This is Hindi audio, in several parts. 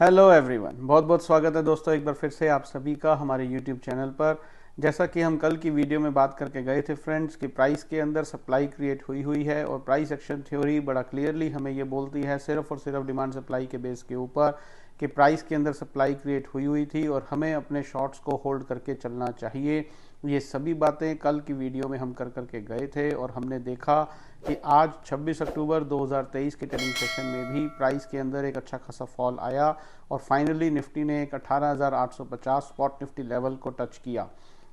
हेलो एवरीवन, बहुत बहुत स्वागत है दोस्तों एक बार फिर से आप सभी का हमारे यूट्यूब चैनल पर। जैसा कि हम कल की वीडियो में बात करके गए थे फ्रेंड्स कि प्राइस के अंदर सप्लाई क्रिएट हुई हुई है और प्राइस एक्शन थ्योरी बड़ा क्लियरली हमें ये बोलती है सिर्फ और सिर्फ डिमांड सप्लाई के बेस के ऊपर कि प्राइस के अंदर सप्लाई क्रिएट हुई हुई थी और हमें अपने शॉर्ट्स को होल्ड करके चलना चाहिए। ये सभी बातें कल की वीडियो में हम कर करके गए थे और हमने देखा कि आज 26 अक्टूबर 2023 के ट्रेडिंग सेशन में भी प्राइस के अंदर एक अच्छा खासा फॉल आया और फाइनली निफ्टी ने एक 18,850 स्पॉट निफ्टी लेवल को टच किया।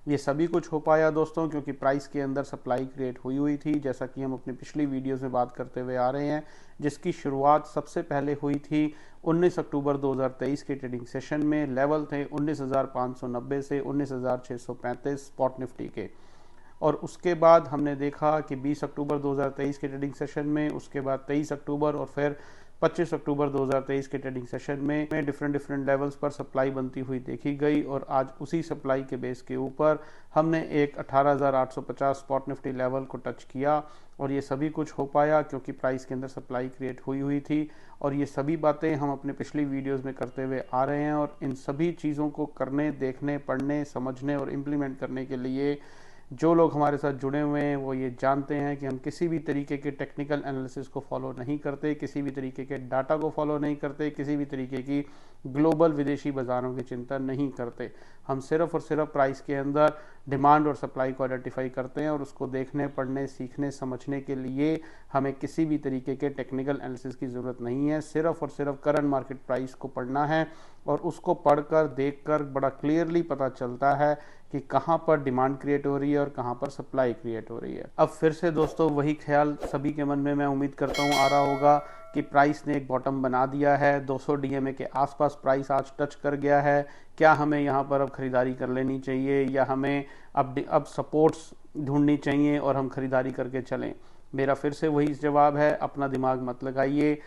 ये सभी कुछ हो पाया दोस्तों क्योंकि प्राइस के अंदर सप्लाई क्रिएट हुई हुई थी, जैसा कि हम अपनी पिछली वीडियोस में बात करते हुए आ रहे हैं, जिसकी शुरुआत सबसे पहले हुई थी 19 अक्टूबर 2023 के ट्रेडिंग सेशन में। लेवल थे 19,590 से 19,635 स्पॉट निफ्टी के। और उसके बाद हमने देखा कि 20 अक्टूबर 2023 के ट्रेडिंग सेशन में, उसके बाद 23 अक्टूबर और फिर 25 अक्टूबर 2023 के ट्रेडिंग सेशन में डिफरेंट लेवल्स पर सप्लाई बनती हुई देखी गई और आज उसी सप्लाई के बेस के ऊपर हमने एक 18,850 स्पॉट निफ्टी लेवल को टच किया। और ये सभी कुछ हो पाया क्योंकि प्राइस के अंदर सप्लाई क्रिएट हुई हुई थी और ये सभी बातें हम अपने पिछली वीडियोस में करते हुए आ रहे हैं। और इन सभी चीज़ों को करने, देखने, पढ़ने, समझने और इम्प्लीमेंट करने के लिए जो लोग हमारे साथ जुड़े हुए हैं वो ये जानते हैं कि हम किसी भी तरीके के टेक्निकल एनालिसिस को फॉलो नहीं करते, किसी भी तरीके के डाटा को फॉलो नहीं करते, किसी भी तरीके की ग्लोबल विदेशी बाज़ारों की चिंता नहीं करते। हम सिर्फ और सिर्फ प्राइस के अंदर डिमांड और सप्लाई को आइडेंटिफाई करते हैं और उसको देखने, पढ़ने, सीखने, समझने के लिए हमें किसी भी तरीके के टेक्निकल एनालिसिस की ज़रूरत नहीं है। सिर्फ और सिर्फ करंट मार्केट प्राइस को पढ़ना है और उसको पढ़कर, देखकर बड़ा क्लियरली पता चलता है कि कहाँ पर डिमांड क्रिएट हो रही है और कहाँ पर सप्लाई क्रिएट हो रही है। अब फिर से दोस्तों वही ख्याल सभी के मन में, मैं उम्मीद करता हूँ, आ रहा होगा कि प्राइस ने एक बॉटम बना दिया है। 200 डीएमए के आसपास प्राइस आज टच कर गया है। क्या हमें यहाँ पर अब खरीदारी कर लेनी चाहिए या हमें अब सपोर्ट्स ढूंढनी चाहिए और हम खरीदारी करके चलें? मेरा फिर से वही जवाब है, अपना दिमाग मत लगाइए,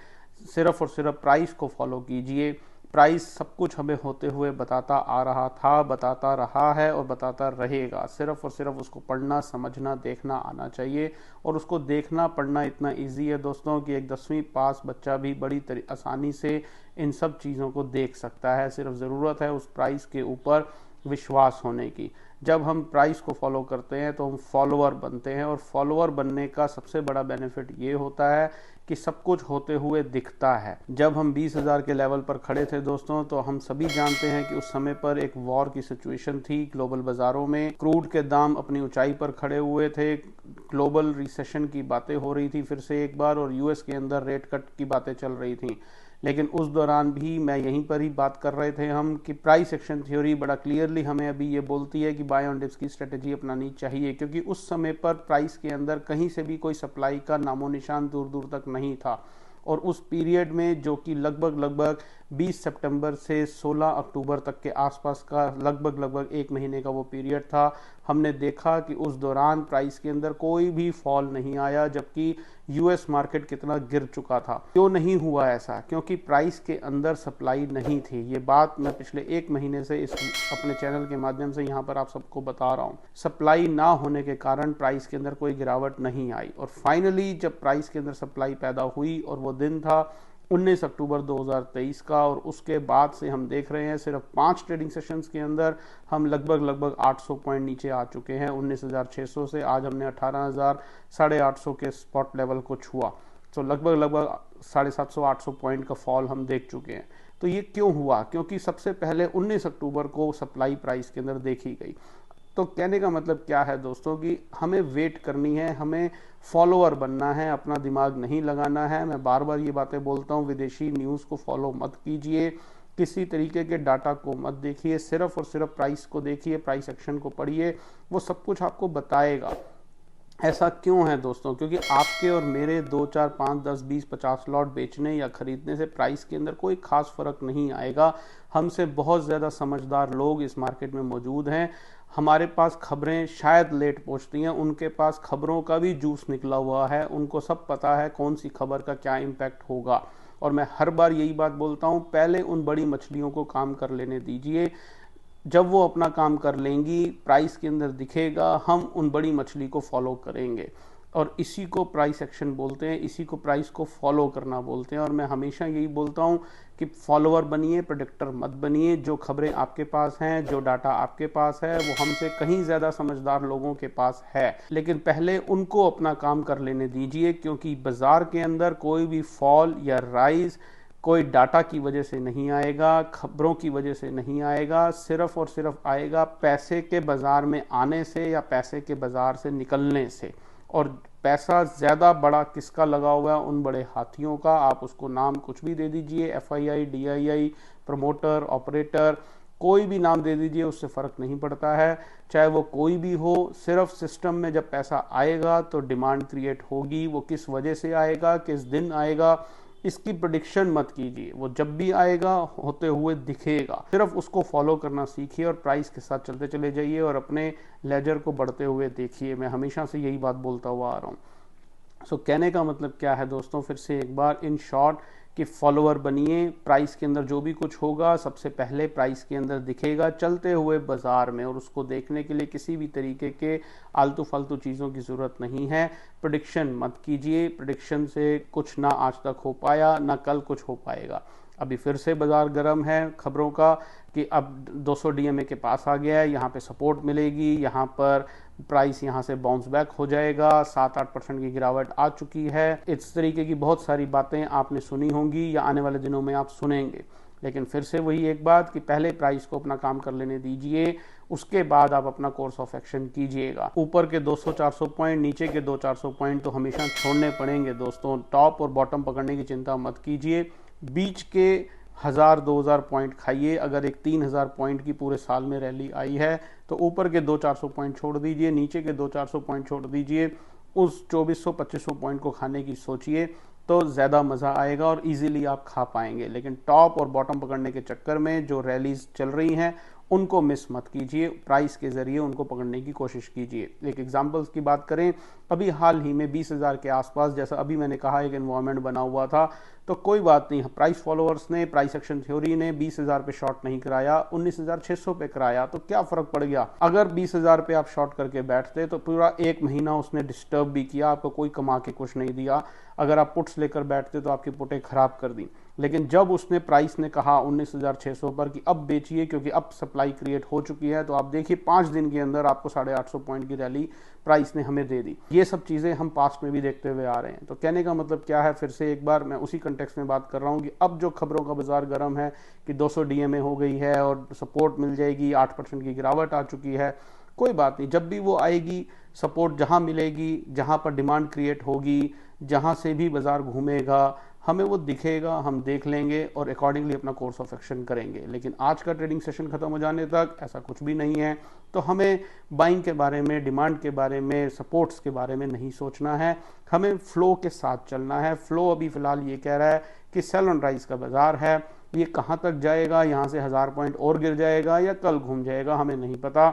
सिर्फ और सिर्फ प्राइस को फॉलो कीजिए। प्राइस सब कुछ हमें होते हुए बताता आ रहा था, बताता रहा है और बताता रहेगा। सिर्फ और सिर्फ उसको पढ़ना, समझना, देखना आना चाहिए। और उसको देखना, पढ़ना इतना इजी है दोस्तों कि एक 10वीं पास बच्चा भी बड़ी आसानी से इन सब चीज़ों को देख सकता है। सिर्फ ज़रूरत है उस प्राइस के ऊपर विश्वास होने की। जब हम प्राइस को फॉलो करते हैं तो हम फॉलोअर बनते हैं और फॉलोअर बनने का सबसे बड़ा बेनिफिट ये होता है कि सब कुछ होते हुए दिखता है। जब हम 20,000 के लेवल पर खड़े थे दोस्तों तो हम सभी जानते हैं कि उस समय पर एक वॉर की सिचुएशन थी ग्लोबल बाजारों में। क्रूड के दाम अपनी ऊंचाई पर खड़े हुए थे, ग्लोबल रिसेशन की बातें हो रही थी फिर से एक बार और यूएस के अंदर रेट कट की बातें चल रही थी। लेकिन उस दौरान भी मैं यहीं पर ही बात कर रहे थे हम कि प्राइस एक्शन थ्योरी बड़ा क्लियरली हमें अभी ये बोलती है कि बाय ऑन डिप्स की स्ट्रेटेजी अपनानी चाहिए, क्योंकि उस समय पर प्राइस के अंदर कहीं से भी कोई सप्लाई का नामो निशान दूर दूर तक नहीं था। और उस पीरियड में, जो कि लगभग 20 सितंबर से 16 अक्टूबर तक के आसपास का लगभग 1 महीने का वो पीरियड था, हमने देखा कि उस दौरान प्राइस के अंदर कोई भी फॉल नहीं आया, जबकि यूएस मार्केट कितना गिर चुका था। क्यों नहीं हुआ ऐसा? क्योंकि प्राइस के अंदर सप्लाई नहीं थी। ये बात मैं पिछले 1 महीने से इस अपने चैनल के माध्यम से यहाँ पर आप सबको बता रहा हूँ। सप्लाई ना होने के कारण प्राइस के अंदर कोई गिरावट नहीं आई और फाइनली जब प्राइस के अंदर सप्लाई पैदा हुई और वो दिन था 19 अक्टूबर 2023 का, और उसके बाद से हम देख रहे हैं सिर्फ 5 ट्रेडिंग सेशंस के अंदर हम लगभग 800 पॉइंट नीचे आ चुके हैं। 19,600 से आज हमने 18,000 850 के स्पॉट लेवल को छुआ। तो लगभग 750-800 पॉइंट का फॉल हम देख चुके हैं। तो ये क्यों हुआ? क्योंकि सबसे पहले 19 अक्टूबर को सप्लाई प्राइस के अंदर देखी गई। तो कहने का मतलब क्या है दोस्तों कि हमें वेट करनी है, हमें फॉलोअर बनना है, अपना दिमाग नहीं लगाना है। मैं बार बार ये बातें बोलता हूँ, विदेशी न्यूज़ को फॉलो मत कीजिए, किसी तरीके के डाटा को मत देखिए, सिर्फ और सिर्फ प्राइस को देखिए, प्राइस एक्शन को पढ़िए, वो सब कुछ आपको बताएगा। ऐसा क्यों है दोस्तों? क्योंकि आपके और मेरे 2, 4, 5, 10, 20, 50 लॉट बेचने या खरीदने से प्राइस के अंदर कोई खास फर्क नहीं आएगा। हमसे बहुत ज़्यादा समझदार लोग इस मार्केट में मौजूद हैं। हमारे पास खबरें शायद लेट पहुंचती हैं, उनके पास खबरों का भी जूस निकला हुआ है, उनको सब पता है कौन सी खबर का क्या इम्पैक्ट होगा। और मैं हर बार यही बात बोलता हूं, पहले उन बड़ी मछलियों को काम कर लेने दीजिए। जब वो अपना काम कर लेंगी, प्राइस के अंदर दिखेगा, हम उन बड़ी मछली को फॉलो करेंगे। और इसी को प्राइस एक्शन बोलते हैं, इसी को प्राइस को फॉलो करना बोलते हैं। और मैं हमेशा यही बोलता हूँ कि फॉलोअर बनिए, प्रेडिक्टर मत बनिए। जो खबरें आपके पास हैं, जो डाटा आपके पास है, वो हमसे कहीं ज़्यादा समझदार लोगों के पास है, लेकिन पहले उनको अपना काम कर लेने दीजिए, क्योंकि बाजार के अंदर कोई भी फॉल या राइज कोई डाटा की वजह से नहीं आएगा, खबरों की वजह से नहीं आएगा, सिर्फ और सिर्फ आएगा पैसे के बाजार में आने से या पैसे के बाजार से निकलने से। और पैसा ज़्यादा बड़ा किसका लगा हुआ है? उन बड़े हाथियों का। आप उसको नाम कुछ भी दे दीजिए, FII, DII, प्रमोटर, ऑपरेटर, कोई भी नाम दे दीजिए, उससे फ़र्क नहीं पड़ता है, चाहे वो कोई भी हो। सिर्फ सिस्टम में जब पैसा आएगा तो डिमांड क्रिएट होगी। वो किस वजह से आएगा, किस दिन आएगा, इसकी प्रेडिक्शन मत कीजिए। वो जब भी आएगा होते हुए दिखेगा, सिर्फ उसको फॉलो करना सीखिए और प्राइस के साथ चलते चले जाइए और अपने लेजर को बढ़ते हुए देखिए। मैं हमेशा से यही बात बोलता हुआ आ रहा हूँ। सो कहने का मतलब क्या है दोस्तों, फिर से एक बार इन शॉर्ट, कि फॉलोअर बनिए। प्राइस के अंदर जो भी कुछ होगा सबसे पहले प्राइस के अंदर दिखेगा चलते हुए बाजार में, और उसको देखने के लिए किसी भी तरीके के आलतू फालतू चीज़ों की ज़रूरत नहीं है। प्रेडिक्शन मत कीजिए, प्रेडिक्शन से कुछ ना आज तक हो पाया, ना कल कुछ हो पाएगा। अभी फिर से बाजार गर्म है खबरों का कि अब 200 DMA के पास आ गया है, यहाँ पे सपोर्ट मिलेगी, यहाँ पर प्राइस यहाँ से बाउंस बैक हो जाएगा, 7-8% की गिरावट आ चुकी है। इस तरीके की बहुत सारी बातें आपने सुनी होंगी या आने वाले दिनों में आप सुनेंगे, लेकिन फिर से वही एक बात कि पहले प्राइस को अपना काम कर लेने दीजिए, उसके बाद आप अपना कोर्स ऑफ एक्शन कीजिएगा। ऊपर के 200-400 पॉइंट, नीचे के 200-400 पॉइंट तो हमेशा छोड़ने पड़ेंगे दोस्तों। टॉप और बॉटम पकड़ने की चिंता मत कीजिए, बीच के 1000-2000 पॉइंट खाइए। अगर एक 3000 पॉइंट की पूरे साल में रैली आई है तो ऊपर के 200-400 पॉइंट छोड़ दीजिए, नीचे के 200-400 पॉइंट छोड़ दीजिए। उस 2400-2500 पॉइंट को खाने की सोचिए, तो ज़्यादा मज़ा आएगा और इजीली आप खा पाएंगे। लेकिन टॉप और बॉटम पकड़ने के चक्कर में जो रैलीज चल रही हैं उनको मिस मत कीजिए, प्राइस के ज़रिए उनको पकड़ने की कोशिश कीजिए। एक एग्जांपल्स की बात करें, अभी हाल ही में 20,000 के आसपास, जैसा अभी मैंने कहा, एक एनवायरनमेंट बना हुआ था, तो कोई बात नहीं, प्राइस फॉलोअर्स ने, प्राइस एक्शन थ्योरी ने 20,000 पे शॉर्ट नहीं कराया, 19,600 पे कराया, तो क्या फ़र्क पड़ गया? अगर 20,000 पे आप शॉर्ट करके बैठते तो पूरा एक महीना उसने डिस्टर्ब भी किया, आपको कोई कमा के कुछ नहीं दिया। अगर आप पुट्स लेकर बैठते तो आपकी पुटें खराब कर दी। लेकिन जब उसने प्राइस ने कहा 19,600 पर कि अब बेचिए क्योंकि अब सप्लाई क्रिएट हो चुकी है, तो आप देखिए 5 दिन के अंदर आपको 850 पॉइंट की रैली प्राइस ने हमें दे दी। ये सब चीज़ें हम पास्ट में भी देखते हुए आ रहे हैं। तो कहने का मतलब क्या है, फिर से एक बार मैं उसी कंटेक्स्ट में बात कर रहा हूँ कि अब जो खबरों का बाजार गर्म है कि 200 DMA हो गई है और सपोर्ट मिल जाएगी, 8% की गिरावट आ चुकी है, कोई बात नहीं। जब भी वो आएगी, सपोर्ट जहाँ मिलेगी, जहाँ पर डिमांड क्रिएट होगी, जहाँ से भी बाजार घूमेगा, हमें वो दिखेगा, हम देख लेंगे और अकॉर्डिंगली अपना कोर्स ऑफ एक्शन करेंगे। लेकिन आज का ट्रेडिंग सेशन खत्म हो जाने तक ऐसा कुछ भी नहीं है, तो हमें बाइंग के बारे में, डिमांड के बारे में, सपोर्ट्स के बारे में नहीं सोचना है, हमें फ्लो के साथ चलना है। फ्लो अभी फिलहाल ये कह रहा है कि सेल ऑन राइज का बाजार है, ये कहाँ तक जाएगा, यहाँ से 1000 पॉइंट और गिर जाएगा या कल घूम जाएगा, हमें नहीं पता।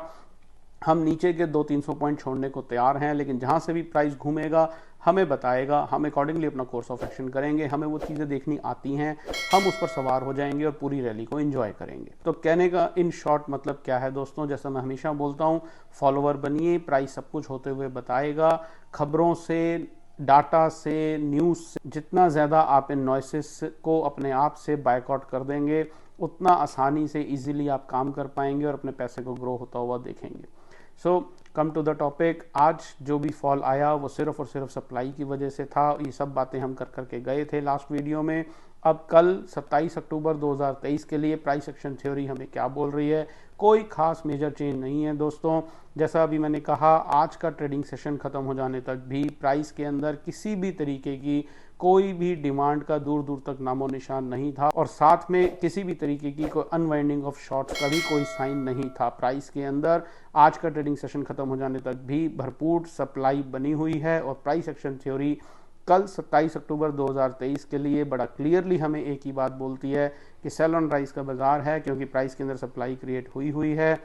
हम नीचे के 200-300 पॉइंट छोड़ने को तैयार हैं, लेकिन जहाँ से भी प्राइस घूमेगा हमें बताएगा, हम अकॉर्डिंगली अपना कोर्स ऑफ एक्शन करेंगे। हमें वो चीज़ें देखनी आती हैं, हम उस पर सवार हो जाएंगे और पूरी रैली को एंजॉय करेंगे। तो कहने का इन शॉर्ट मतलब क्या है दोस्तों, जैसा मैं हमेशा बोलता हूँ, फॉलोअर बनिए, प्राइस सब कुछ होते हुए बताएगा। खबरों से, डाटा से, न्यूज़ से जितना ज़्यादा आप इन नॉइसेस को अपने आप से बायकॉट कर देंगे, उतना आसानी से इजीली आप काम कर पाएंगे और अपने पैसे को ग्रो होता हुआ देखेंगे। सो कम टू द टॉपिक, आज जो भी फॉल आया वो सिर्फ और सिर्फ सप्लाई की वजह से था। ये सब बातें हम कर करके गए थे लास्ट वीडियो में। अब कल 27 अक्टूबर 2023 के लिए प्राइस एक्शन थ्योरी हमें क्या बोल रही है, कोई खास मेजर चेंज नहीं है दोस्तों। जैसा अभी मैंने कहा, आज का ट्रेडिंग सेशन खत्म हो जाने तक भी प्राइस के अंदर किसी भी तरीके की कोई भी डिमांड का दूर दूर तक नामो निशान नहीं था, और साथ में किसी भी तरीके की कोई अनवाइंडिंग ऑफ शॉर्ट्स का भी कोई साइन नहीं था प्राइस के अंदर। आज का ट्रेडिंग सेशन खत्म हो जाने तक भी भरपूर सप्लाई बनी हुई है, और प्राइस एक्शन थ्योरी कल 27 अक्टूबर 2023 के लिए बड़ा क्लियरली हमें एक ही बात बोलती है कि सेल ऑन राइज का बाजार है, क्योंकि प्राइस के अंदर सप्लाई क्रिएट हुई है,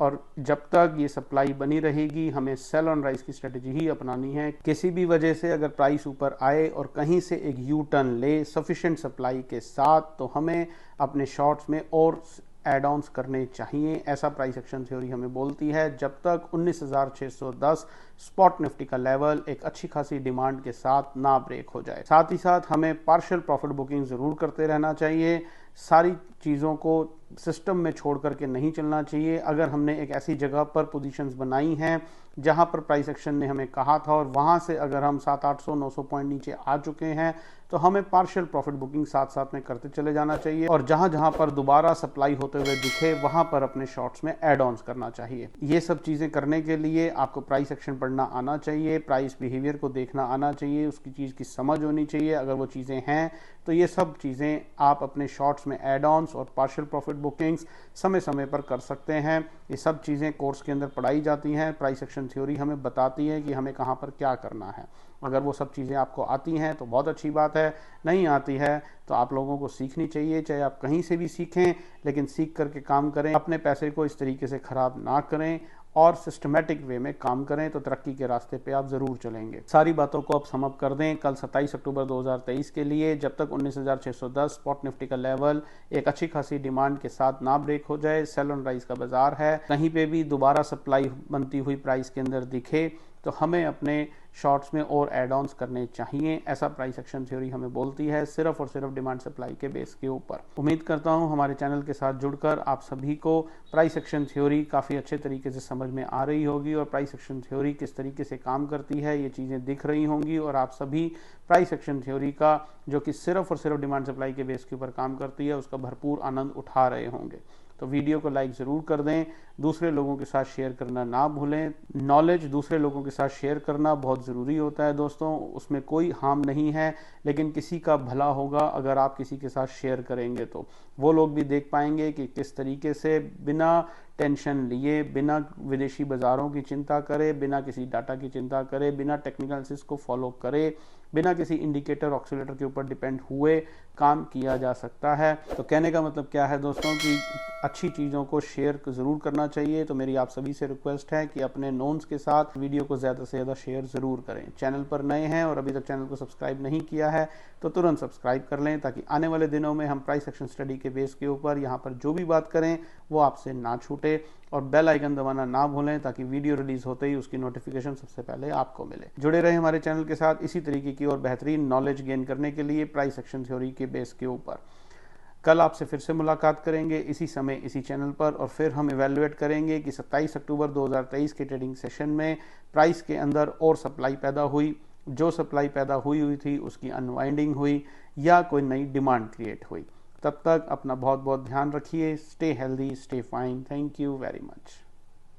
और जब तक ये सप्लाई बनी रहेगी हमें सेल ऑन राइज की स्ट्रेटजी ही अपनानी है। किसी भी वजह से अगर प्राइस ऊपर आए और कहीं से एक यू टर्न ले सफिशिएंट सप्लाई के साथ, तो हमें अपने शॉर्ट्स में और एड ऑन्स करने चाहिए, ऐसा प्राइस एक्शन थ्योरी हमें बोलती है। जब तक 19,610 स्पॉट निफ्टी का लेवल एक अच्छी खासी डिमांड के साथ ना ब्रेक हो जाए। साथ ही साथ हमें पार्शियल प्रॉफिट बुकिंग जरूर करते रहना चाहिए। सारी चीज़ों को सिस्टम में छोड़ करके नहीं चलना चाहिए। अगर हमने एक ऐसी जगह पर पोजीशंस बनाई हैं जहां पर प्राइस एक्शन ने हमें कहा था और वहां से अगर हम 700-800-900 पॉइंट नीचे आ चुके हैं तो हमें पार्शियल प्रॉफिट बुकिंग साथ साथ में करते चले जाना चाहिए, और जहां जहां पर दोबारा सप्लाई होते हुए दिखे वहां पर अपने शॉर्ट्स में एड ऑन्स करना चाहिए। ये सब चीज़ें करने के लिए आपको प्राइस एक्शन पढ़ना आना चाहिए, प्राइस बिहेवियर को देखना आना चाहिए, उसकी चीज़ की समझ होनी चाहिए। अगर वो चीज़ें हैं तो ये सब चीज़ें आप अपने शॉर्ट्स में एड ऑन्स और पार्शियल प्रॉफिट बुकिंग्स समय समय पर कर सकते हैं। ये सब चीज़ें कोर्स के अंदर पढ़ाई जाती हैं। प्राइस एक्शन थ्योरी हमें बताती है कि हमें कहाँ पर क्या करना है। अगर वो सब चीज़ें आपको आती हैं तो बहुत अच्छी बात है, नहीं आती है तो आप लोगों को सीखनी चाहिए। चाहे आप कहीं से भी सीखें, लेकिन सीख करके काम करें, अपने पैसे को इस तरीके से ख़राब ना करें और सिस्टमेटिक वे में काम करें तो तरक्की के रास्ते पे आप ज़रूर चलेंगे। सारी बातों को आप सम अप कर दें। कल 27 अक्टूबर 2023 के लिए जब तक 19,610 स्पॉट निफ्टी का लेवल एक अच्छी खासी डिमांड के साथ ना ब्रेक हो जाए, सेल ऑन राइज का बाजार है। कहीं पे भी दोबारा सप्लाई बनती हुई प्राइस के अंदर दिखे तो हमें अपने शॉर्ट्स में और एड ऑन्स करने चाहिए। ऐसा प्राइस एक्शन थ्योरी हमें बोलती है, सिर्फ और सिर्फ डिमांड सप्लाई के बेस के ऊपर। उम्मीद करता हूं हमारे चैनल के साथ जुड़कर आप सभी को प्राइस एक्शन थ्योरी काफ़ी अच्छे तरीके से समझ में आ रही होगी और प्राइस एक्शन थ्योरी किस तरीके से काम करती है ये चीज़ें दिख रही होंगी, और आप सभी प्राइस एक्शन थ्योरी का जो कि सिर्फ और सिर्फ डिमांड सप्लाई के बेस के ऊपर काम करती है उसका भरपूर आनंद उठा रहे होंगे। तो वीडियो को लाइक ज़रूर कर दें, दूसरे लोगों के साथ शेयर करना ना भूलें। नॉलेज दूसरे लोगों के साथ शेयर करना बहुत ज़रूरी होता है दोस्तों, उसमें कोई हार्म नहीं है, लेकिन किसी का भला होगा अगर आप किसी के साथ शेयर करेंगे तो वो लोग भी देख पाएंगे कि किस तरीके से बिना टेंशन लिए, बिना विदेशी बाज़ारों की चिंता करे, बिना किसी डाटा की चिंता करे, बिना टेक्निकल एनालिसिस को फॉलो करे, बिना किसी इंडिकेटर ऑक्सीलेटर के ऊपर डिपेंड हुए काम किया जा सकता है। तो कहने का मतलब क्या है दोस्तों कि अच्छी चीज़ों को शेयर ज़रूर करना चाहिए। तो मेरी आप सभी से रिक्वेस्ट है कि अपने नोन्स के साथ वीडियो को ज़्यादा से ज़्यादा शेयर ज़रूर करें। चैनल पर नए हैं और अभी तक चैनल को सब्सक्राइब नहीं किया है तो तुरंत सब्सक्राइब कर लें, ताकि आने वाले दिनों में हम प्राइस एक्शन स्टडी के बेस के ऊपर यहाँ पर जो भी बात करें वो आपसे ना छूटे, और बेल आइकन दबाना ना भूलें ताकि वीडियो रिलीज होते ही उसकी नोटिफिकेशन सबसे पहले आपको मिले। जुड़े रहें हमारे चैनल के साथ इसी तरीके की और बेहतरीन नॉलेज गेन करने के लिए प्राइस एक्शन थ्योरी के बेस के ऊपर। कल आपसे फिर से मुलाकात करेंगे इसी समय इसी चैनल पर, और फिर हम इवेल्युएट करेंगे कि 27 अक्टूबर 2023 के ट्रेडिंग सेशन में प्राइस के अंदर और सप्लाई पैदा हुई, जो सप्लाई पैदा हुई थी उसकी अनवाइंडिंग हुई या कोई नई डिमांड क्रिएट हुई। तब तक अपना बहुत बहुत ध्यान रखिए। Stay healthy, stay fine. Thank you very much.